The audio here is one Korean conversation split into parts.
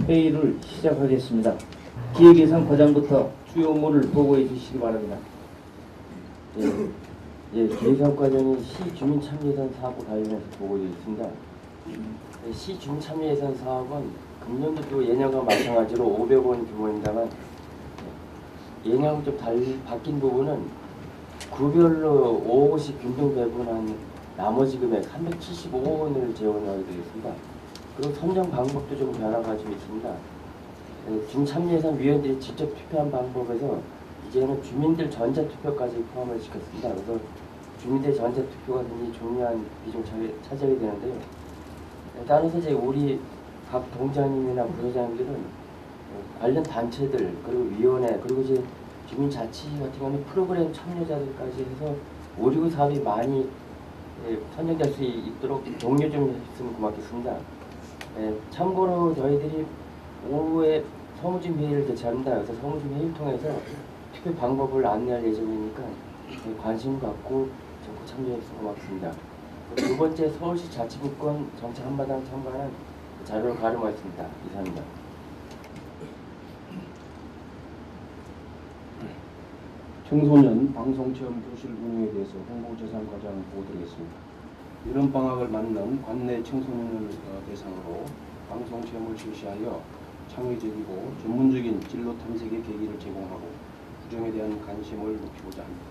회의를 시작하겠습니다. 기획예산 과장부터 주요 업무를 보고해 주시기 바랍니다. 기획예산 과정이 시주민참여예산 사업과 관련해서 보고드리겠습니다. 시주민참여예산 사업은 금년도도 예년과 마찬가지로 500원 규모입니다만 예년하고 좀 바뀐 부분은 구별로 5억씩 균등 배분한 나머지 금액 375원을 재원하게 되겠습니다. 그리고 선정 방법도 좀 변화가 좀 있습니다. 주민참여예산 위원들이 직접 투표한 방법에서 이제는 주민들 전자투표까지 포함을 시켰습니다. 그래서 주민들 전자투표가 굉장히 중요한 비중을 차지하게 되는데요. 따라서 이제 우리 각 동장님이나 부서장님들은 관련 단체들 그리고 위원회 그리고 이제 주민자치 같은 경우는 프로그램 참여자들까지 해서 5.19 사업이 많이 선정될 수 있도록 독려 좀 했으면 고맙겠습니다. 참고로 저희들이 오후에 서무진 회의를 개최합니다. 그래서 서무진 회의를 통해서 투표 방법을 안내할 예정이니까 관심 갖고 적극 참여해주셔서 고맙습니다. 두 번째 서울시 자치분권 정책 한마당 참관한 자료를 가름하였습니다. 이상입니다. 청소년 방송체험 교실 운영에 대해서 홍보재산과장 보고드리겠습니다. 여름방학을 맞는 관내 청소년을 대상으로 방송체험을 실시하여 창의적이고 전문적인 진로 탐색의 계기를 제공하고 구정에 대한 관심을 높이고자 합니다.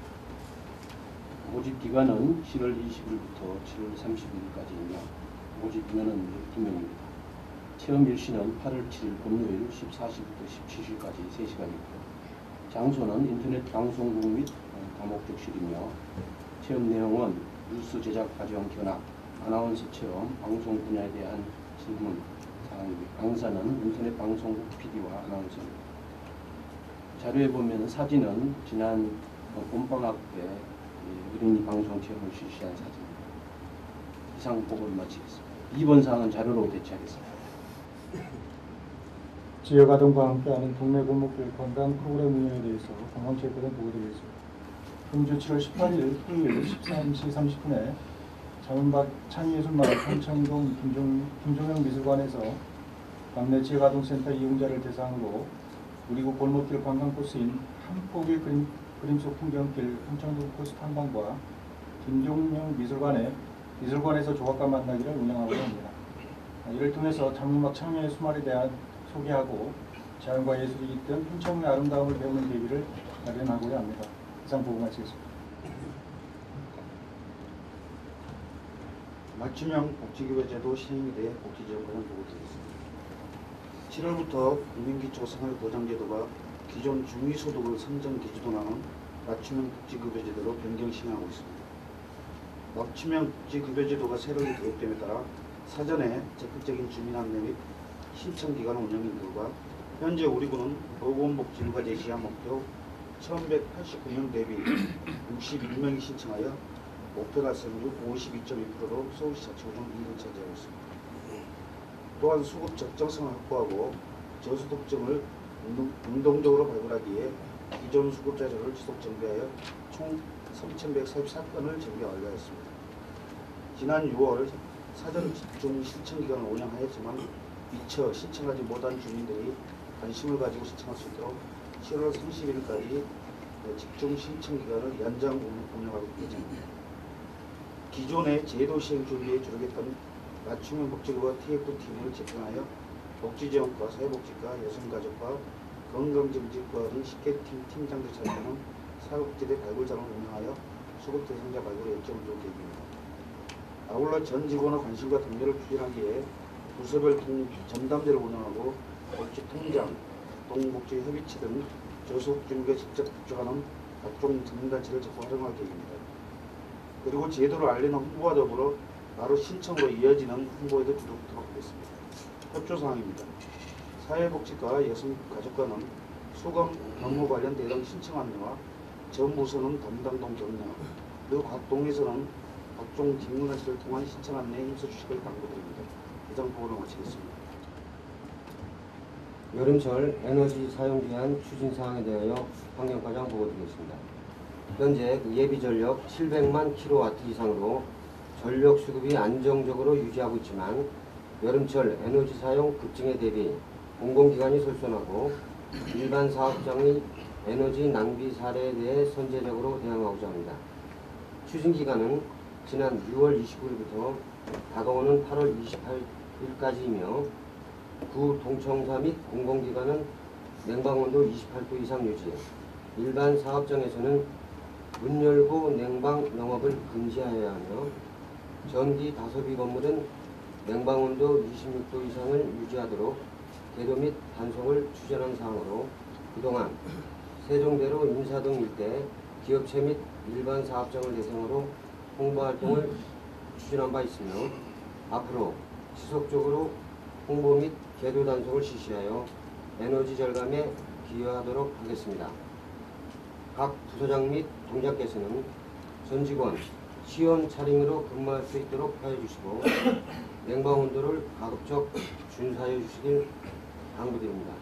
모집 기간은 7월 20일부터 7월 30일까지이며 모집 인원은 12명입니다. 체험 일시는 8월 7일 금요일 14시부터 17시까지 3시간이고요. 장소는 인터넷 방송국 및 다목적실이며 체험 내용은 뉴스 제작 과정 견학, 아나운서 체험, 방송 분야에 대한 질문 사항입니다. 강사는 인터넷 방송국 PD와 아나운서입니다. 자료에 보면 사진은 지난 봄방학 때 어린이 방송 체험을 실시한 사진입니다. 이상 보고를 마치겠습니다. 2번 사항은 자료로 대체하겠습니다. 지역아동과 함께하는 동네 골목길 관광 프로그램 운영에 대해서 관광체육관에 보고드리겠습니다. 금주 7월 18일 토요일 13시 30분에 자문박 창의예술마을 평창동 김종영 미술관에서 관내 지역아동센터 이용자를 대상으로 우리구 골목길 관광 코스인 한폭의 그림 속 풍경길 평창동 코스 탐방과 김종영 미술관에서 조각가 만나기를 운영하고 합니다. 이를 통해서 자문박 창의예술마을에 대한 소개하고 자연과 예술이 잇든 평창의 아름다움을 배우는 계기를 마련하고자 합니다. 이상 보고 마치겠습니다. 맞춤형 복지급여제도 시행에 대해 복지지원과는 보고드리겠습니다. 7월부터 국민기초생활보장제도가 기존 중위소득을 선정 기준으로 맞춤형 복지급여제도로 변경 시행하고 있습니다. 맞춤형 복지급여제도가 새롭게 도입됨에 따라 사전에 적극적인 주민안내 및 신청기간 운영인 결과 현재 우리구는 보건복지부가 제시한 목표 1189명 대비 61명이 신청하여 목표 달성률 52.2%로 서울시 자치구중 2등 차지하고 있습니다. 또한 수급 적정성을 확보하고 저소득점을 능동적으로 발굴하기에 기존 수급 자료를 지속 정비하여 총 3,144건을 정비 완료하였습니다. 지난 6월 사전 집중 신청 기간을 운영하였지만 미처 신청하지 못한 주민들이 관심을 가지고 신청할 수 있도록 7월 30일까지 집중 신청 기간을 연장 운영하고 예정입니다. 기존의 제도 시행 준비에 주력했던 맞춤형 복지급여 TF팀을 재편하여 복지지원과 사회복지과 여성가족과 건강정책과 등 10개 팀장들 차례는 사회복지대 발굴장을 운영하여 수급 대상자 발굴에 열정을 줄 계획입니다. 아울러 전 직원의 관심과 동료를 추진하기에 부서별 전담대를 운영하고 복지통장, 동복지협의체 등 저소득주민과 직접 접촉하는 각종 전문단체를 적극 활용할 계획입니다. 그리고 제도를 알리는 홍보와 더불어 바로 신청으로 이어지는 홍보에도 주력하도록 하겠습니다. 협조사항입니다. 사회복지과 여성가족과는 수검 업무 관련 대상 신청 안내와 전 부서는 담당동 격려, 그리고 각 동에서는 각종 직무단체를 통한 신청 안내에 힘써주시길 당부드립니다. 이상 보고를 마치겠습니다. 여름철 에너지 사용 기한 추진 사항에 대하여 환경과장 보고드리겠습니다. 현재 예비 전력 700만 kW 이상으로 전력 수급이 안정적으로 유지하고 있지만 여름철 에너지 사용 급증에 대비 공공기관이 솔선하고 일반 사업장의 에너지 낭비 사례에 대해 선제적으로 대응하고자 합니다. 추진기간은 지난 6월 29일부터 다가오는 8월 28일까지이며 구 동청사 및 공공기관은 냉방온도 28도 이상 유지, 일반 사업장에서는 문 열고 냉방 영업을 금지하여야 하며 전기 다소비 건물은 냉방온도 26도 이상을 유지하도록 개도 및 단속을 추진한 사항으로 그동안 세종대로 인사동 일대 기업체 및 일반 사업장을 대상으로 홍보활동을 추진한 바 있으며 앞으로 지속적으로 홍보 및 계도 단속을 실시하여 에너지 절감에 기여하도록 하겠습니다. 각 부서장 및 동장께서는 전 직원 시원 차림으로 근무할 수 있도록 하여 주시고 냉방 온도를 가급적 준수하여 주시길 당부드립니다.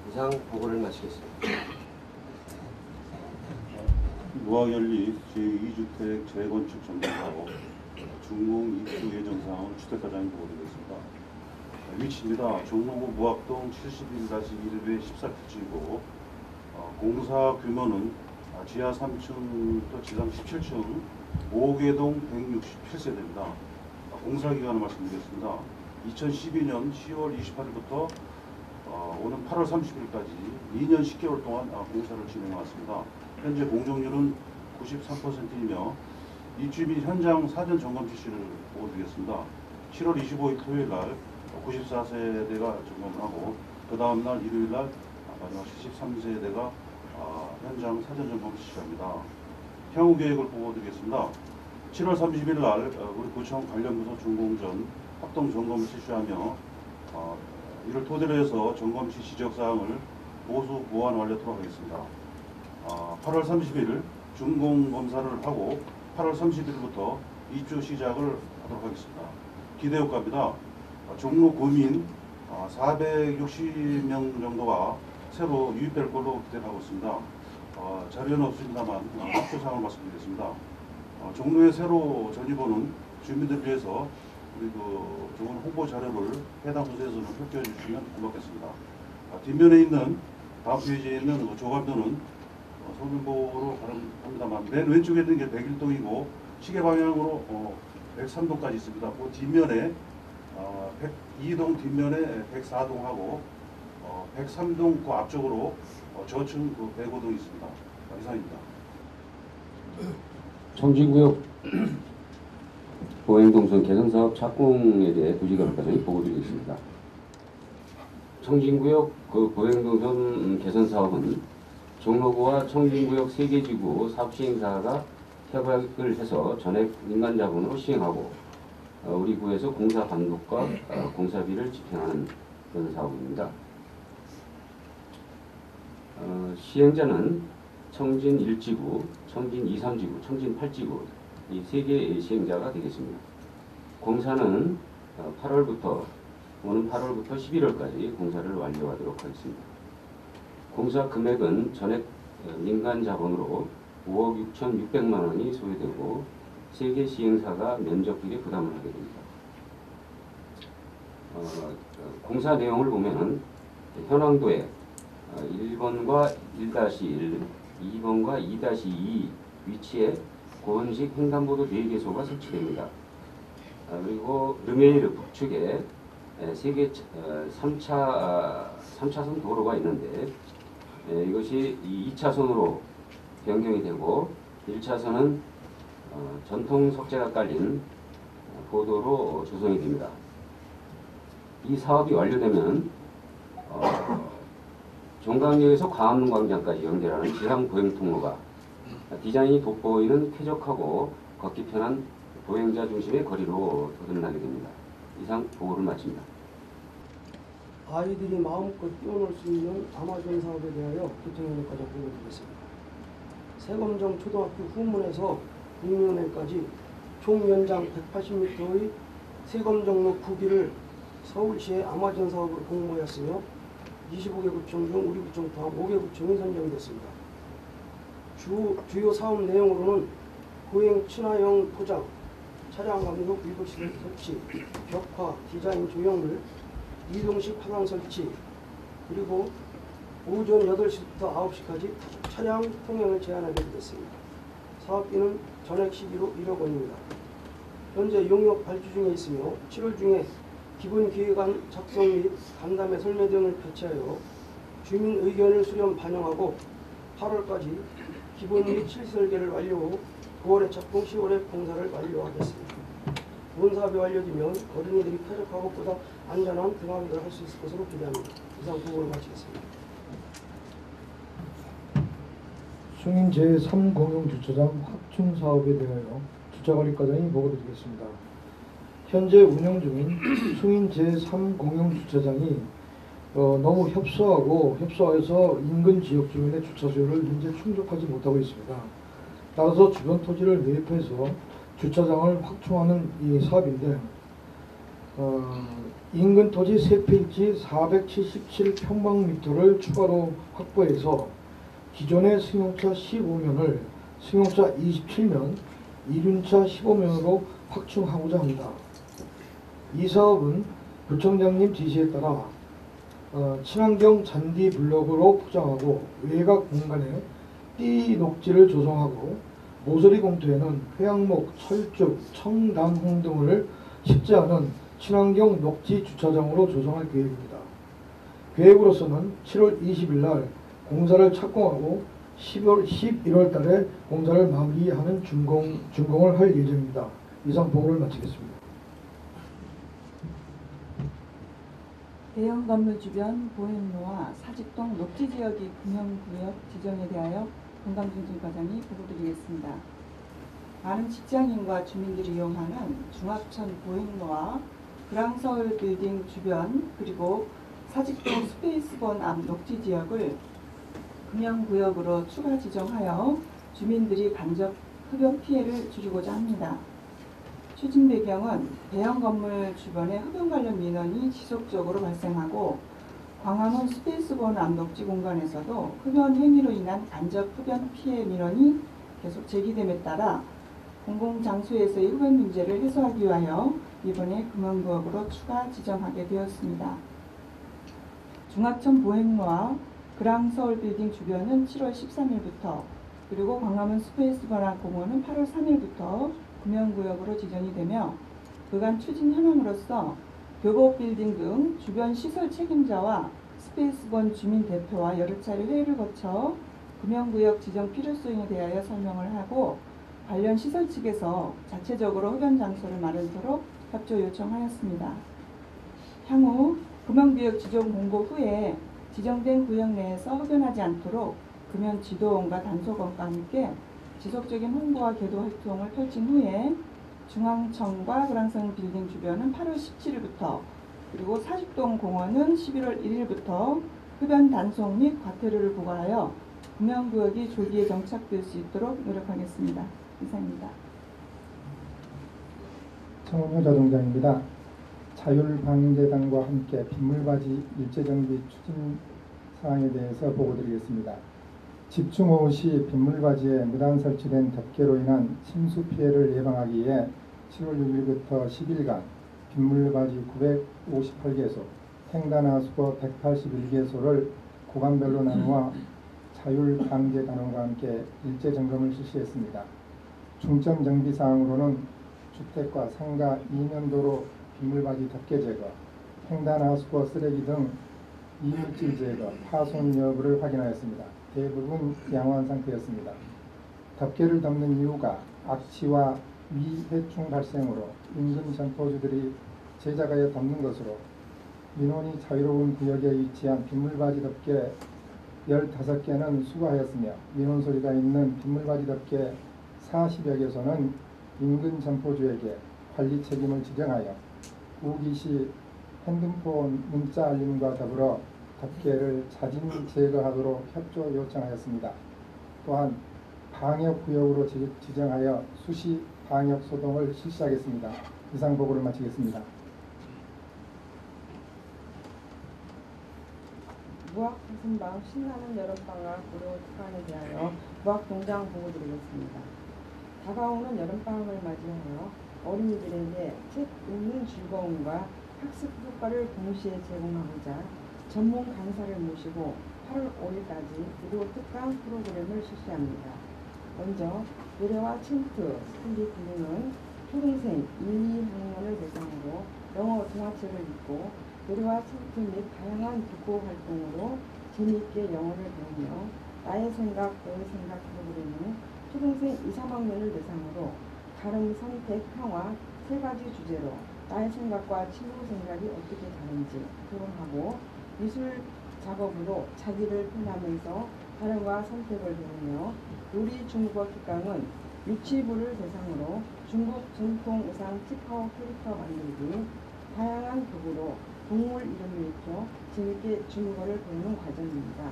이상 보고를 마치겠습니다. 무학연립 제2주택 재건축 전담사업 준공 입주 예정사항 주택과장이 보고드리겠습니다. 위치입니다. 종로구 무학동 71-1회 14필지이고 공사 규모는 지하 3층부터 지상 17층 5개동 167세대입니다. 공사 기간을 말씀드리겠습니다. 2012년 10월 28일부터 오는 8월 30일까지 2년 10개월 동안 공사를 진행해 왔습니다. 현재 공정률은 93%이며 입주 및 현장 사전 점검 실시를 보고드리겠습니다. 7월 25일 토요일 날 94세대가 점검을 하고 그 다음날 일요일 날 마지막 73세대가 현장 사전 점검 실시합니다. 향후 계획을 보고드리겠습니다. 7월 30일 날 우리 구청 관련 부서 준공 전 합동 점검을 실시하며 이를 토대로 해서 점검 시 지적사항을 보수 보완 완료토록 하겠습니다. 8월 30일 준공 검사를 하고 8월 30일부터 입주 시작을 하도록 하겠습니다. 기대 효과입니다. 종로 구민 460명 정도가 새로 유입될 걸로 기대하고 있습니다. 자료는 없습니다만 합조사항을 말씀드리겠습니다. 종로에 새로 전입오는 주민들을 위해서 우리 좋은 홍보 자료를 해당 부서에서는 펼쳐 주시면 고맙겠습니다. 뒷면에 있는 다음 페이지에 있는 조감도는 서울보로 바랍니다만 맨 왼쪽에 있는 게 101동이고 시계 방향으로 103동까지 있습니다. 그 뒷면에 102동 뒷면에 104동하고 103동 그 앞쪽으로 저층 105동이 있습니다. 이상입니다. 청진구역 보행동선 개선사업 착공에 대해 부지가을과장이 보고드리겠습니다. 청진구역 보행동선 개선사업은 종로구와 청진구역 3개 지구 사업시행사가 협약을 해서 전액 민간자본으로 시행하고 우리 구에서 공사 감독과 공사비를 집행하는 그런 사업입니다. 시행자는 청진 1지구, 청진 2, 3지구, 청진 8지구 이 3개 시행자가 되겠습니다. 공사는 오는 8월부터 11월까지 공사를 완료하도록 하겠습니다. 공사 금액은 전액 민간 자본으로 5억 6,600만 원이 소요되고 3개 시행사가 면적비에 부담을 하게 됩니다. 공사 내용을 보면은 현황도에 1번과 1-1, 2번과 2-2 위치에 고원식 횡단보도 4개소가 설치됩니다. 그리고 르메이르 북측에 3차선 도로가 있는데 이것이 2차선으로 변경이 되고 1차선은 전통 석재가 깔린 보도로 조성이 됩니다. 이 사업이 완료되면 종강역에서 광화문광장까지 연결하는 지상 보행 통로가 디자인이 돋보이는 쾌적하고 걷기 편한 보행자 중심의 거리로 거듭나게 됩니다. 이상 보고를 마칩니다. 아이들이 마음껏 뛰어놀 수 있는 아마존 사업에 대하여 교통연구과장 보고드리겠습니다. 세검정 초등학교 후문에서 국민은행까지 총 연장 180m의 세검정로 9기를 서울시의 아마존 사업으로 공모하였으며 25개 구청 중 우리 구청 포함 5개 구청이 선정됐습니다. 주요 사업 내용으로는 보행 친화형 포장, 차량 감속 위복시설 설치, 벽화, 디자인 조형물, 이동식 화강 설치, 그리고 오전 8시부터 9시까지 차량 통행을 제한하게 되겠습니다. 사업비는 전액 시기로 1억 원입니다. 현재 용역 발주 중에 있으며 7월 중에 기본 계획안 작성 및 간담회 설명 등을 배치하여 주민 의견을 수렴 반영하고 8월까지 기본 및 실설계를 완료후 9월에 착공, 10월에 공사를 완료하겠습니다. 본 사업이 완료되면 어린이들이 쾌적하고 보다 안전한 등하교를 할 수 있을 것으로 기대합니다. 이상 보고를 마치겠습니다. 승인 제3공용주차장 확충 사업에 대하여 주차관리과장이 보고드리겠습니다. 현재 운영 중인 승인 제3공용주차장이 너무 협소해서 인근 지역 주민의 주차 수요를 현재 충족하지 못하고 있습니다. 따라서 주변 토지를 매입해서 주차장을 확충하는 이 사업인데 인근 토지 3필지 477평방미터를 추가로 확보해서 기존의 승용차 15면을 승용차 27면, 이륜차 15면으로 확충하고자 합니다. 이 사업은 구청장님 지시에 따라 친환경 잔디 블록으로 포장하고 외곽 공간에 띠 녹지를 조성하고 모서리 공터에는 회양목, 철쭉, 청담홍 등을 식재하는 친환경 녹지 주차장으로 조성할 계획입니다. 계획으로서는 7월 20일 날 공사를 착공하고 11월 달에 공사를 마무리하는 준공을 할 예정입니다. 이상 보고를 마치겠습니다. 대형 건물 주변 보행로와 사직동 녹지지역이 금형구역 지정에 대하여 건강증진과장이 보고드리겠습니다. 많은 직장인과 주민들이 이용하는 중합천 보행로와 그랑서울 빌딩 주변 그리고 사직동 스페이스본 앞 녹지지역을 금형구역으로 추가 지정하여 주민들이 간접 흡연 피해를 줄이고자 합니다. 추진 배경은 대형 건물 주변의 흡연 관련 민원이 지속적으로 발생하고 광화문 스페이스본 앞 녹지 공간에서도 흡연 행위로 인한 간접 흡연 피해 민원이 계속 제기됨에 따라 공공장소에서의 흡연 문제를 해소하기 위하여 이번에 금형구역으로 추가 지정하게 되었습니다. 중합천 보행로와 그랑서울 빌딩 주변은 7월 13일부터 그리고 광화문 스페이스본 앞 공원은 8월 3일부터 금형구역으로 지정이 되며 그간 추진 현황으로서 교보 빌딩 등 주변 시설 책임자와 스페이스본 주민 대표와 여러 차례 회의를 거쳐 금형구역 지정 필요성에 대하여 설명을 하고 관련 시설 측에서 자체적으로 흡연 장소를 마련토록 협조 요청하였습니다. 향후 금형구역 지정 공고 후에 지정된 구역 내에서 흡연하지 않도록 금연 지도원과 단속원과 함께 지속적인 홍보와 계도 활동을 펼친 후에 중앙청과 그랑서울 빌딩 주변은 8월 17일부터 그리고 사직동 공원은 11월 1일부터 흡연 단속 및 과태료를 부과하여 금형구역이 조기에 정착될 수 있도록 노력하겠습니다. 이상입니다. 청운효 자동장입니다. 자율방재단과 함께 빗물바지 일제정비 추진 사항에 대해서 보고드리겠습니다. 집중호우 시 빗물바지에 무단 설치된 덮개로 인한 침수 피해를 예방하기 위해 7월 6일부터 10일간 빗물바지 958개소, 횡단하수구 181개소를 구간별로 나누어 자율방재단원과 함께 일제점검을 실시했습니다. 중점 정비 사항으로는 주택과 상가 2년도로 빗물바지 덮개 제거, 횡단하수구 쓰레기 등 이물질 제거, 파손 여부를 확인하였습니다. 대부분 양호한 상태였습니다. 덮개를 덮는 이유가 악취와 위해충 발생으로 인근 점포주들이 제작하여 덮는 것으로 민원이 자유로운 구역에 위치한 빗물바지 덮개 15개는 수거하였으며 민원 소리가 있는 빗물바지 덮개 40여 개소는 인근 점포주에게 관리 책임을 지정하여 우기 시 핸드폰 문자 알림과 더불어 덮개를 자진 제거하도록 협조 요청하였습니다. 또한 방역구역으로 지정하여 수시 방역 소동을 실시하겠습니다. 이상 보고를 마치겠습니다. 무학 부순방 신나는 여름방학으로 특강에 대하여 무학동장 보고드리겠습니다. 다가오는 여름방학을 맞이하여 어린이들에게 책 읽는 즐거움과 학습 효과를 동시에 제공하고자 전문 강사를 모시고 8월 5일까지 무료 특강 프로그램을 실시합니다. 먼저 외래와 챈트 스쿨리 딜링은 초등생 1, 2학년을 대상으로 영어 동화책을 읽고 외래와 챈트 및 다양한 독고 활동으로 재미있게 영어를 배우며 나의 생각, 너의 생각 프로그램은 초등생 2, 3학년을 대상으로 가름, 선택, 평화 세 가지 주제로 나의 생각과 친구 생각이 어떻게 다른지 토론하고 미술 작업으로 자기를 표현하면서 발음과 선택을 배우며 요리 중국어 특강은 유치부를 대상으로 중국 전통 의상 찌파오 캐릭터 만들기, 다양한 도구로 동물 이름을 익혀 재밌게 중국어를 배우는 과정입니다.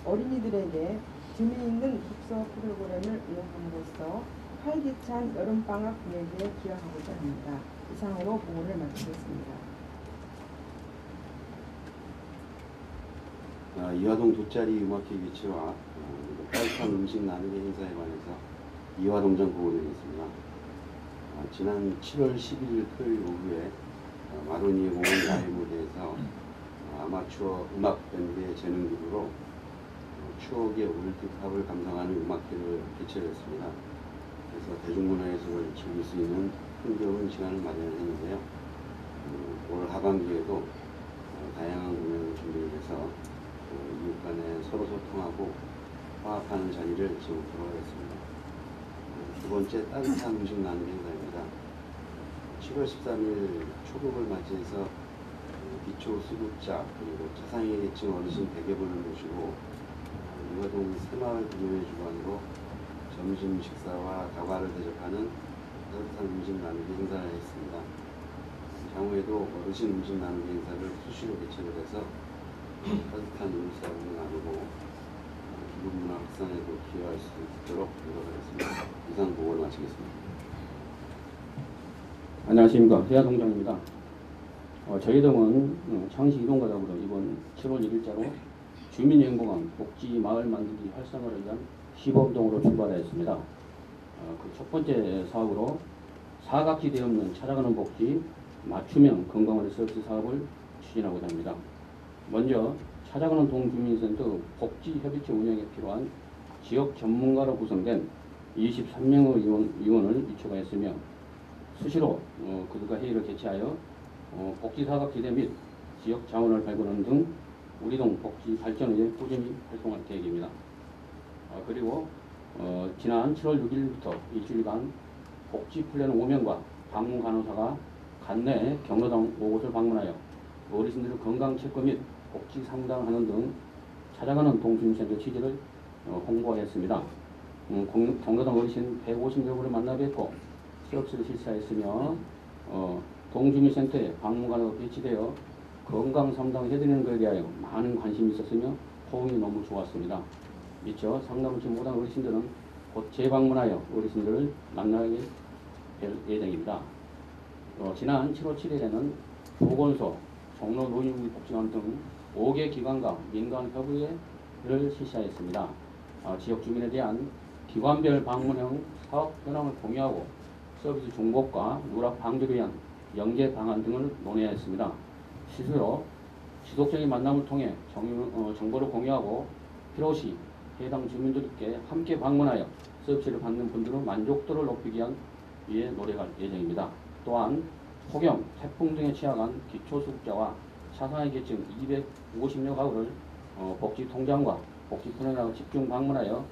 어린이들에게 재미있는 독서 프로그램을 운영함으로써 활기찬 여름방학 분위기에 기여하고자 합니다. 이상으로 보고를 마치겠습니다. 이화동 돗자리 음악회 개최와 따뜻한 음식 나누기 행사에 관해서 이화동장 보고드리겠습니다. 지난 7월 11일 토요일 오후에 마로니에 공원 라이브무대에서 아마추어 음악밴드의 재능기부로 추억의 올드팝을 감상하는 음악회를 개최했습니다. 그래서 대중문화예술을 즐길 수 있는 흥겨운 시간을 마련했는데요. 올 하반기에도 다양한 공연을 준비해서 이웃 간에 서로 소통하고 화합하는 자리를 지금부터 하겠습니다. 두 번째 따뜻한 음식 나누기 행사입니다. 7월 13일 초복을 맞이해서 기초 수급자 그리고 차상위계층 어르신 100여 분을 모시고 이화동 새마을 구조의 주관으로 점심 식사와 다과를 대접하는 따뜻한 음식 나누기 행사를 했습니다. 향후에도 어르신 음식 나누기 행사를 수시로 개최를 해서 따뜻한 음식을 나누고 중국 문화 확산에도 기여할 수 있도록 노력하겠습니다. 이상 보고를 마치겠습니다. 안녕하십니까. 해야동장입니다. 저희 동은 창시 이동과 더불어 이번 7월 1일자로 주민연공항 복지 마을 만들기 활성화를 위한 시범동으로 출발하였습니다. 그 첫 번째 사업으로 사각지대 없는 찾아가는 복지 맞춤형 건강원의 서비스 사업을 추진하고자 합니다. 먼저 찾아가는 동주민센터 복지협의체 운영에 필요한 지역 전문가로 구성된 23명의 위원을 위촉하였으며 수시로 그들과 회의를 개최하여 복지사각지대 및 지역 자원을 발굴하는 등 우리 동 복지 발전을 위해 꾸준히 활동할 계획입니다. 그리고 지난 7월 6일부터 일주일간 복지 플랜 5명과 방문 간호사가 간내 경로당 5곳을 방문하여 어르신들의 건강 체크 및 복지 상담하는 등 찾아가는 동주민센터 취지를 홍보하였습니다. 경로당 어르신 150여 분을 만나 뵙고 서비스를 실시하였으며 동주민센터에 방문간호가 배치되어 건강 상담을 해드리는 것에 대하여 많은 관심이 있었으며 호응이 너무 좋았습니다. 미처 상담을 받지 못한 어르신들은 곧 재방문하여 어르신들을 만나게 될 예정입니다. 지난 7월 7일에는 보건소, 종로 노인복지관 등 5개 기관과 민간협의회를 실시하였습니다. 지역 주민에 대한 기관별 방문형 사업 현황을 공유하고 서비스 중복과 누락 방지를 위한 연계 방안 등을 논의하였습니다. 스스로 지속적인 만남을 통해 정보를 공유하고 필요시 해당 주민들께 함께 방문하여 서비스를 받는 분들의 만족도를 높이기 위해 노력할 예정입니다. 또한 폭염, 태풍 등에 취약한 기초수급자와 차상위 계층 250여 가구를 복지통장과 복지프로그램을 집중 방문하여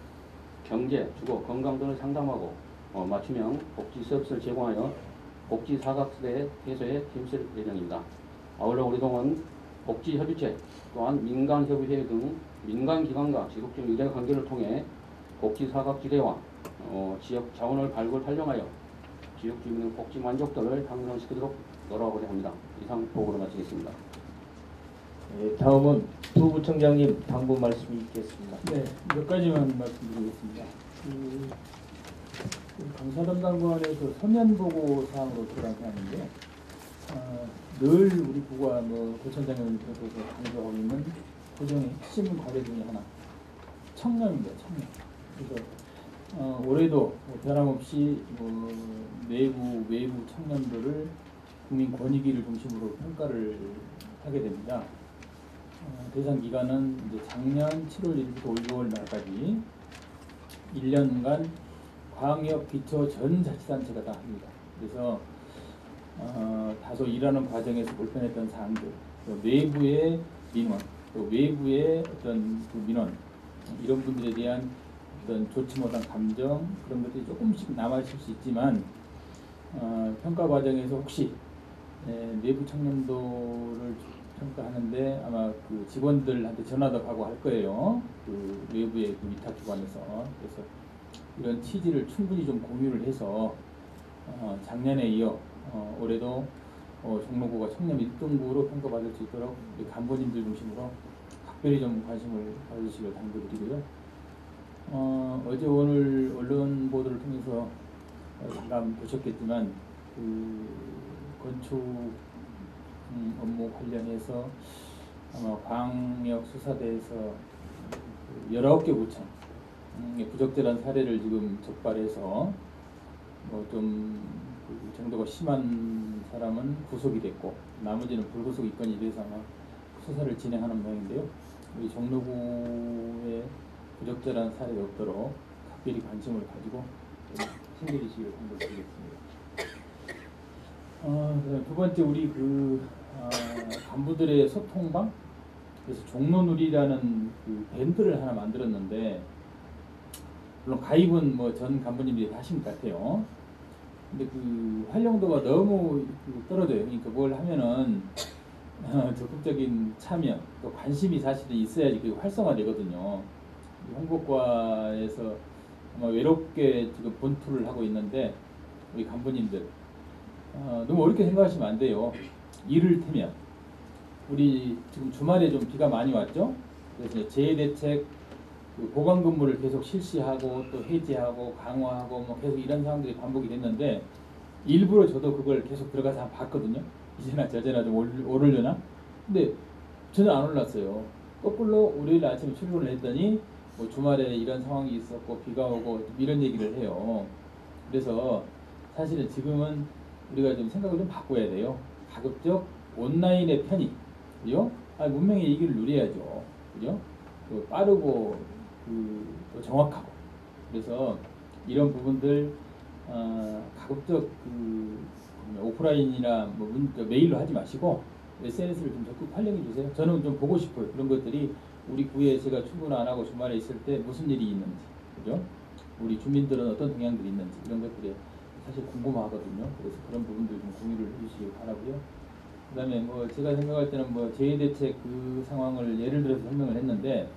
경제, 주거, 건강 등을 상담하고 맞춤형 복지 서비스를 제공하여 복지 사각지대 해소에 힘쓸 예정입니다. 아울러 우리 동은 복지협의체 또한 민간협의회 등 민간기관과 지속적인 인간관계를 통해 복지 사각지대와 지역 자원을 발굴 활용하여 지역 주민의 복지 만족도를 향상시키도록 노력하고자 합니다. 이상 보고를 마치겠습니다. 네, 다음은 부부청장님 당부 말씀이 있겠습니다. 네, 몇 가지만 말씀드리겠습니다. 강사 담당관에서 서면 보고 사항으로 들어가는데 늘 우리 부가 도청장님께서 강조하고 있는 고정의 핵심 과제 중에 하나 청년입니다. 청년. 그래서 올해도 변함없이 내부 외부 청년들을 국민 권익위를 중심으로 평가를 하게 됩니다. 대상 기간은 이제 작년 7월 1일부터 올 6월 말까지 1년간 광역 기초 전 자치단체가 다 합니다. 그래서 다소 일하는 과정에서 불편했던 사항들, 또 내부의 민원, 또 외부의 어떤 그 민원, 이런 분들에 대한 어떤 좋지 못한 감정, 그런 것들이 조금씩 남아있을 수 있지만 평가 과정에서 혹시 내부 청렴도를 평가하는데 아마 그 직원들한테 전화도 가고 할 거예요. 그 외부의 그 위탁기관에서. 그래서 이런 취지를 충분히 좀 공유를 해서 작년에 이어 올해도 종로구가 청렴 1등구로 평가받을 수 있도록 우리 간부님들 중심으로 각별히 좀 관심을 가지시길 당부드리고요. 어제 오늘 언론 보도를 통해서 잠깐 보셨겠지만 그 건축 업무 관련해서 아마 광역수사대에서 19개 구청 부적절한 사례를 지금 적발해서 좀 정도가 심한 사람은 구속이 됐고 나머지는 불구속 입건이 돼서 아마 수사를 진행하는 모양인데요. 우리 종로구에 부적절한 사례가 없도록 각별히 관심을 가지고 챙겨주시길 당부드리겠습니다. 그다음 두 번째 우리 간부들의 소통방, 그래서 종로누리라는 그 밴드를 하나 만들었는데 물론 가입은 뭐 전 간부님들이 하신 것 같아요. 근데 그 활용도가 너무 떨어져요. 그러니까 뭘 하면은 적극적인 참여, 또 관심이 사실은 있어야지 그게 활성화되거든요. 홍보과에서 아마 외롭게 지금 본투를 하고 있는데 우리 간부님들 너무 어렵게 생각하시면 안 돼요. 이를테면 우리 지금 주말에 좀 비가 많이 왔죠. 그래서 재해대책 보강 근무를 계속 실시하고 또 해제하고 강화하고 뭐 계속 이런 상황들이 반복이 됐는데 일부러 저도 그걸 계속 들어가서 한번 봤거든요. 이제나 저제나 좀 오르려나? 근데 전혀 안 올랐어요. 거꾸로 월요일 아침에 출근을 했더니 뭐 주말에 이런 상황이 있었고 비가 오고 이런 얘기를 해요. 그래서 사실은 지금은 우리가 좀 생각을 좀 바꿔야 돼요. 가급적 온라인의 편의, 그죠? 문명의 이기를 누려야죠, 그죠? 또 빠르고 또 정확하고. 그래서 이런 부분들 가급적 오프라인이나 뭐 메일로 하지 마시고 SNS를 좀 적극 활용해 주세요. 저는 좀 보고 싶어요. 그런 것들이 우리 구에 제가 출근 안 하고 주말에 있을 때 무슨 일이 있는지, 그죠? 우리 주민들은 어떤 동향들이 있는지 이런 것들이 사실 궁금하거든요. 그래서 그런 부분들 좀 공유를 해주시기 바라고요. 그다음에 뭐 제가 생각할 때는 뭐 재해대책 그 상황을 예를 들어서 설명을 했는데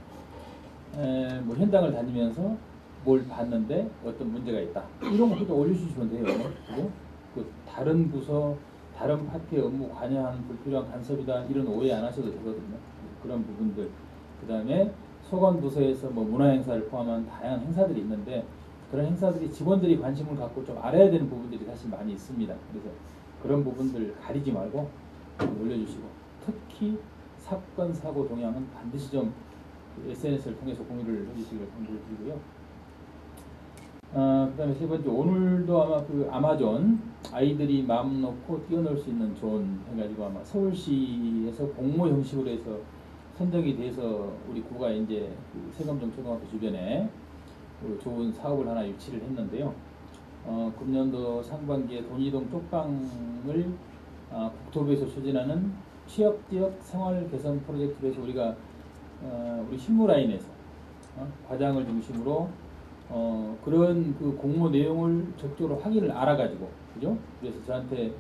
뭐 현장을 다니면서 뭘 봤는데 어떤 문제가 있다 이런 것도 올려주시면 돼요. 그리고 그 다른 부서 다른 파트의 업무 관여하는 불필요한 간섭이다 이런 오해 안 하셔도 되거든요. 그런 부분들. 그다음에 소관 부서에서 뭐 문화 행사를 포함한 다양한 행사들이 있는데 그런 행사들이 직원들이 관심을 갖고 좀 알아야 되는 부분들이 사실 많이 있습니다. 그래서 그런 부분들 가리지 말고 올려주시고 특히 사건 사고 동향은 반드시 좀 SNS를 통해서 공유를 해주시길 당부를 드리고요. 그다음에 세 번째 오늘도 아마 그 아마존 아이들이 마음 놓고 뛰어놀 수 있는 존 해가지고 아마 서울시에서 공모 형식으로 해서 선정이 돼서 우리 구가 이제 그 세검정 초등학교 주변에 좋은 사업을 하나 유치를 했는데요. 금년도 상반기에 돈이동 쪽방을 국토부에서 추진하는 취약지역 생활 개선 프로젝트로 해서 우리가 우리 실무라인에서 과장을 중심으로 그런 그 공모 내용을 적극적으로 확인을 알아가지고, 그죠? 그래서 저한테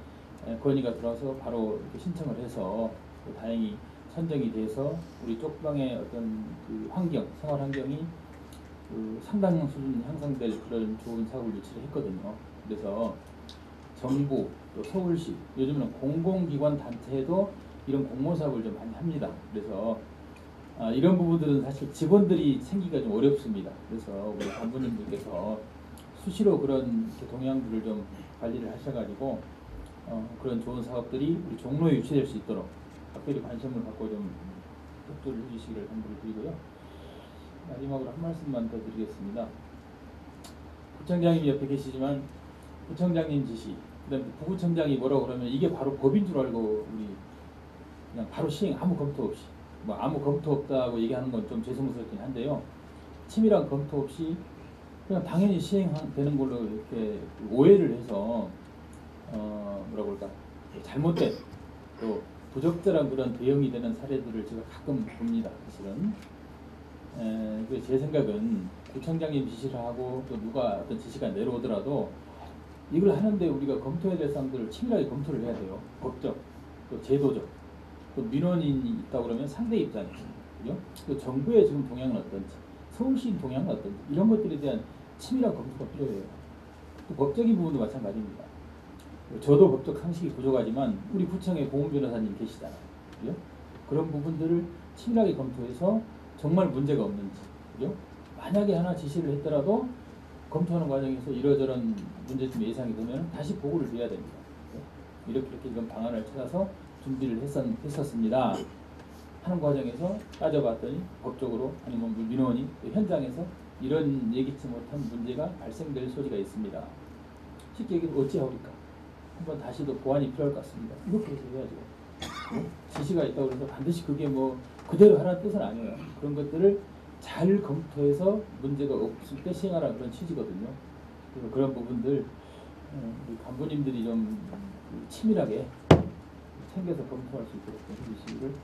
건의가 들어와서 바로 이렇게 신청을 해서 다행히 선정이 돼서 우리 쪽방의 어떤 그 환경, 생활 환경이 그 상당 수준 향상될 그런 좋은 사업을 유치를 했거든요. 그래서 정부, 또 서울시, 요즘은 공공기관 단체도 이런 공모 사업을 좀 많이 합니다. 그래서 이런 부분들은 사실 직원들이 챙기기가 좀 어렵습니다. 그래서 우리 간부님들께서 수시로 그런 동향들을 좀 관리를 하셔가지고 그런 좋은 사업들이 우리 종로에 유치될 수 있도록 각별히 관심을 갖고 좀 협조를 해주시기를 당부를 드리고요. 마지막으로 한 말씀만 더 드리겠습니다. 구청장님이 옆에 계시지만 구청장님 지시, 그다음에 부구청장이 뭐라고 그러면 이게 바로 법인 줄 알고 우리 그냥 바로 시행 아무 검토 없이 뭐 아무 검토 없다고 얘기하는 건 좀 죄송스럽긴 한데요. 치밀한 검토 없이 그냥 당연히 시행되는 걸로 이렇게 오해를 해서 뭐라고 할까 잘못된 또 부적절한 그런 대응이 되는 사례들을 제가 가끔 봅니다. 사실은 제 생각은 구청장님 지시를 하고 또 누가 어떤 지시가 내려오더라도 이걸 하는데 우리가 검토해야 될 사항들을 치밀하게 검토를 해야 돼요. 법적, 또 제도적, 또 민원인이 있다고 그러면 상대 입장에서, 그죠? 또 정부의 지금 동향은 어떤지, 서울시 동향은 어떤지 이런 것들에 대한 치밀한 검토가 필요해요. 또 법적인 부분도 마찬가지입니다. 저도 법적 상식이 부족하지만 우리 구청에 고은 변호사님 계시잖아요. 그죠? 그런 부분들을 치밀하게 검토해서 정말 문제가 없는지, 그죠? 만약에 하나 지시를 했더라도 검토하는 과정에서 이러저런 문제점 예상이 되면 다시 보고를 드려야 됩니다. 이렇게 이런 방안을 찾아서 준비를 했었습니다. 하는 과정에서 따져봤더니 법적으로 아니면 민원이 현장에서 이런 예기치 못한 문제가 발생될 소지가 있습니다. 쉽게 얘기해서 어찌하옵니까? 한번 다시 더 보완이 필요할 것 같습니다. 이렇게 해서 해야죠. 지시가 있다고 해서 반드시 그게 뭐 그대로 하라는 뜻은 아니에요. 그런 것들을 잘 검토해서 문제가 없을 때 시행하라는 그런 취지거든요. 그래서 그런 부분들 우리 간부님들이 좀 치밀하게 챙겨서 검토할 수 있도록 해주시기를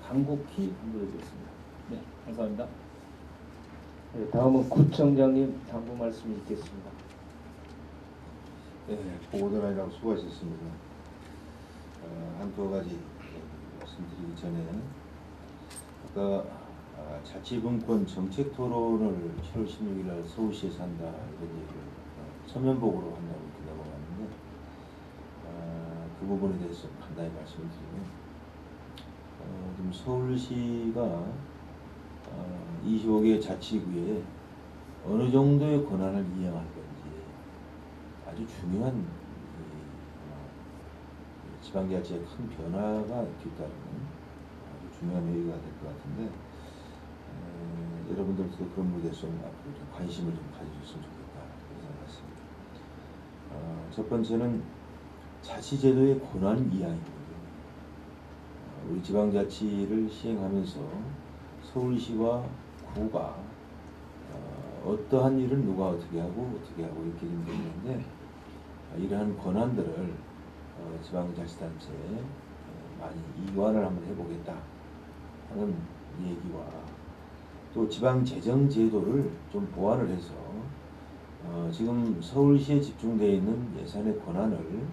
간곡히 당부드리겠습니다. 네, 감사합니다. 네, 다음은 구청장님 당부 말씀이 있겠습니다. 네, 보고드라이라고 수고하셨습니다. 한두 가지 말씀드리기 전에 아까 자치분권 정책 토론을 7월 16일 날 서울시에서 한다 이런 얘기를 서면복으로 한다고 이렇게 넘어갔는데 그 부분에 대해서 간단히 말씀을 드리면 지금 서울시가 25개 자치구에 어느 정도의 권한을 이양할 건지 아주 중요한 지방자치의 큰 변화가 뒤따르는 아주 중요한 회의가 될 것 같은데 여러분들도 그런 부분에 대해서 앞으로 좀 관심을 좀 가져줬으면 좋겠다 생각했습니다. 첫 번째는 자치제도의 권한 이양입니다. 우리 지방자치를 시행하면서 서울시와 구가 어떠한 일을 누가 어떻게 하고 이렇게 좀 되는데 이러한 권한들을 지방자치단체에 많이 이관을 한번 해보겠다 하는 얘기와 또 지방재정제도를 좀 보완을 해서 지금 서울시에 집중되어 있는 예산의 권한을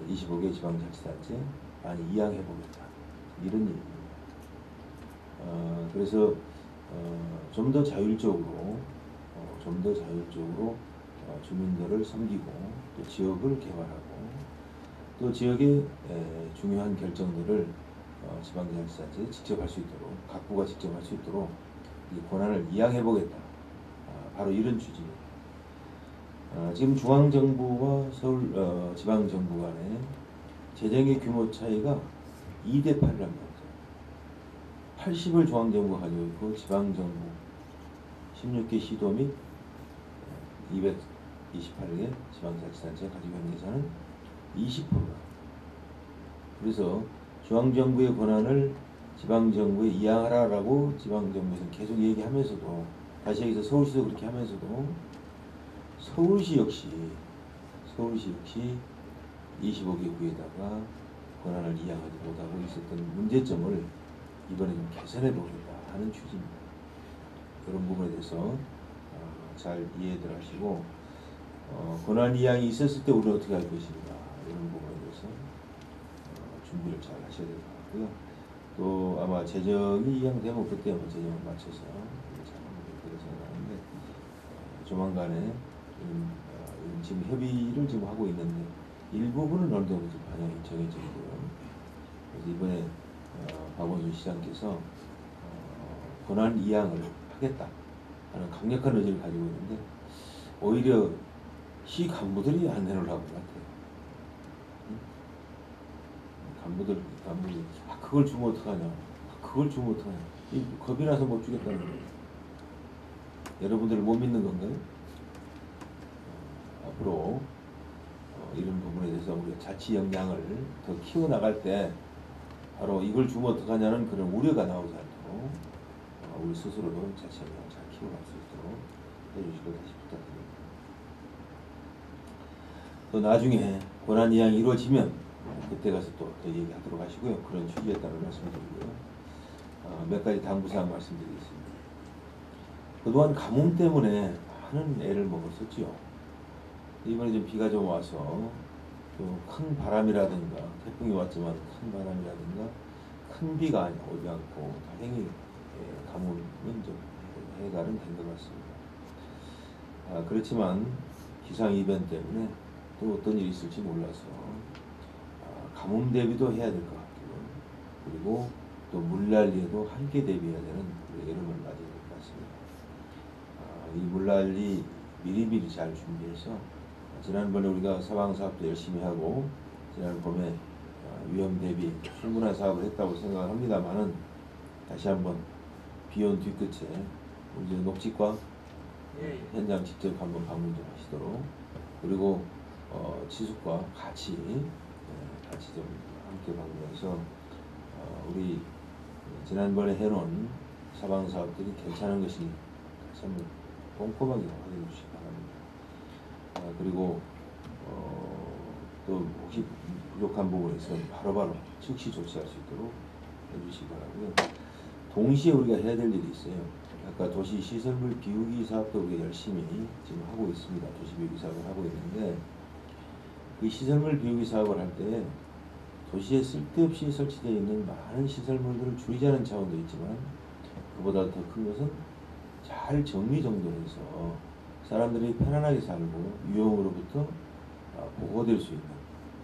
25개 지방자치단체에 많이 이양해보겠다 이런 얘기입니다. 그래서 좀 더 자율적으로 주민들을 섬기고 또 지역을 개발하고 또 지역의 중요한 결정들을 지방자치단체에 직접 할 수 있도록 각부가 직접 할 수 있도록 이 권한을 이양해보겠다. 바로 이런 취지입니다. 지금 중앙정부와 서울 지방정부 간의 재정의 규모 차이가 2대 8이란 말이죠. 80을 중앙정부가 가지고 있고 지방정부 16개 시도 및 228개 지방자치단체가 가지고 있는 예산은 20%다. 그래서 중앙정부의 권한을 지방정부에 이양하라라고 지방정부에서 계속 얘기하면서도 다시 여기서 서울시도 그렇게 하면서도 서울시 역시 25개 구에다가 권한을 이양하지 못하고 있었던 문제점을 이번에 좀 개선해 보겠다 하는 취지입니다. 그런 부분에 대해서 잘 이해들 하시고 권한 이양이 있었을 때 우리는 어떻게 할 것인가 이런 부분에 대해서 준비를 잘 하셔야 될 것 같고요. 또 아마 재정이 이양되면 그때 재정을 맞춰서 잘하면 될 거라고 생각하는데 조만간에 지금 협의를 지금 하고 있는데 일부분은 어느 정도 지금 방향이 정해져 있고요. 그래서 이번에 박원순 시장께서 권한 이양을 하겠다 하는 강력한 의지를 가지고 있는데 오히려 시 간부들이 안 내놓으려고 것 같아요. 간부들이 그걸 주면 어떡하냐, 그걸 주면 어떡하냐, 겁이 나서 못 주겠다는 거예요. 여러분들을 못 믿는 건가요? 앞으로 이런 부분에 대해서 우리가 자치 역량을 더 키워나갈 때 바로 이걸 주면 어떡하냐는 그런 우려가 나오지 않도록 우리 스스로도 자체를 잘 키워갈 수 있도록 해주시고 다시 부탁드립니다. 또 나중에 권한 이양이 이루어지면 그때 가서 또 얘기하도록 하시고요. 그런 취지였다는 말씀드리고요. 몇 가지 당부사항 말씀드리겠습니다. 그동안 가뭄 때문에 많은 애를 먹었었죠. 이번에 좀 비가 좀 와서 또 큰 바람이라든가 태풍이 왔지만 큰 바람이라든가 큰 비가 오지 않고 다행히 가뭄은 좀 해결은 된 것 같습니다. 그렇지만 기상 이변 때문에 또 어떤 일이 있을지 몰라서 가뭄 대비도 해야 될 것 같고요. 그리고 또 물난리에도 함께 대비해야 되는 여름을 맞이해야 될 것 같습니다. 이 물난리 미리미리 잘 준비해서 지난번에 우리가 사방사업도 열심히 하고 지난 봄에 위험 대비 충분한 사업을 했다고 생각을 합니다만은 다시 한번 비온 뒤끝에 우리 녹지과 현장 직접 한번 방문 좀 하시도록, 그리고 치수과 같이 좀 함께 방문해서 우리 지난번에 해놓은 사방사업들이 괜찮은 것이 다시 한번 꼼꼼하게 확인해 주시기 바랍니다. 그리고 또 혹시 부족한 부분이 있으면 바로바로 즉시 조치할 수 있도록 해주시기 바라고요. 동시에 우리가 해야 될 일이 있어요. 아까 도시 시설물 비우기 사업도 우리가 열심히 지금 하고 있습니다. 도시 비우기 사업을 하고 있는데, 그 시설물 비우기 사업을 할 때 도시에 쓸데없이 설치되어 있는 많은 시설물들을 줄이자는 차원도 있지만, 그보다 더 큰 것은 잘 정리정돈해서 사람들이 편안하게 살고 위험으로부터 보호될 수 있는,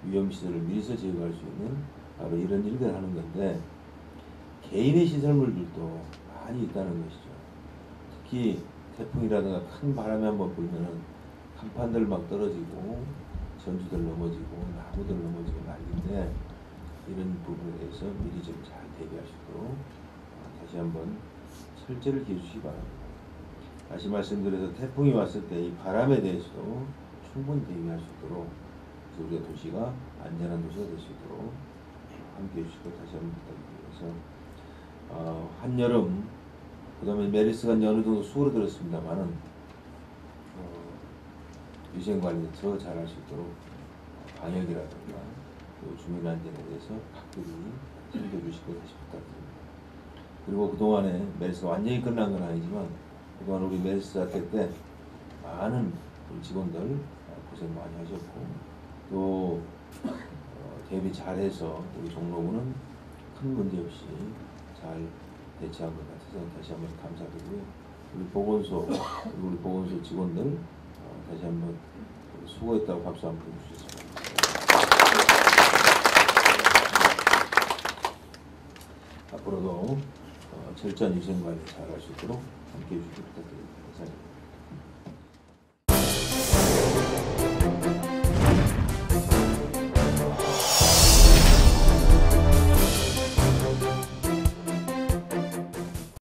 위험시설을 미리서 제거할 수 있는 바로 이런 일들을 하는 건데, 개인의 시설물들도 많이 있다는 것이죠. 특히 태풍이라든가 큰 바람이 한번 불면은 간판들 막 떨어지고 전주들 넘어지고 나무들 넘어지고 난리인데, 이런 부분에 대해서 미리 좀 잘 대비할 수 있도록 다시 한번 철저를 기해 주시기 바랍니다. 다시 말씀드려서 태풍이 왔을 때 이 바람에 대해서도 충분히 대비할 수 있도록, 그래서 우리가 도시가 안전한 도시가 될 수 있도록 함께 해주시고 다시 한번 부탁드리면서 한여름, 그 다음에 메르스가 어느 정도 수그러들었습니다만은 위생관리를 더 잘할 수 있도록 방역이라든가 또 주민안전에 대해서 각별히 챙겨주시고 다시 부탁드립니다. 그리고 그동안에 메르스가 완전히 끝난 건 아니지만 그동안 우리 메르스 사태 때 많은 우리 직원들 고생 많이 하셨고, 또 대비 잘해서 우리 종로구는 큰 문제 없이 잘 대처한 것 같아서 다시 한번 감사드리고요. 우리 보건소, 그리고 우리 보건소 직원들 다시 한번 수고했다고 박수 한번 주셨습니다. 앞으로도 철저한 위생관리 잘 할 수 있도록 함께해 주시기 부탁드립니다. 감사합니다.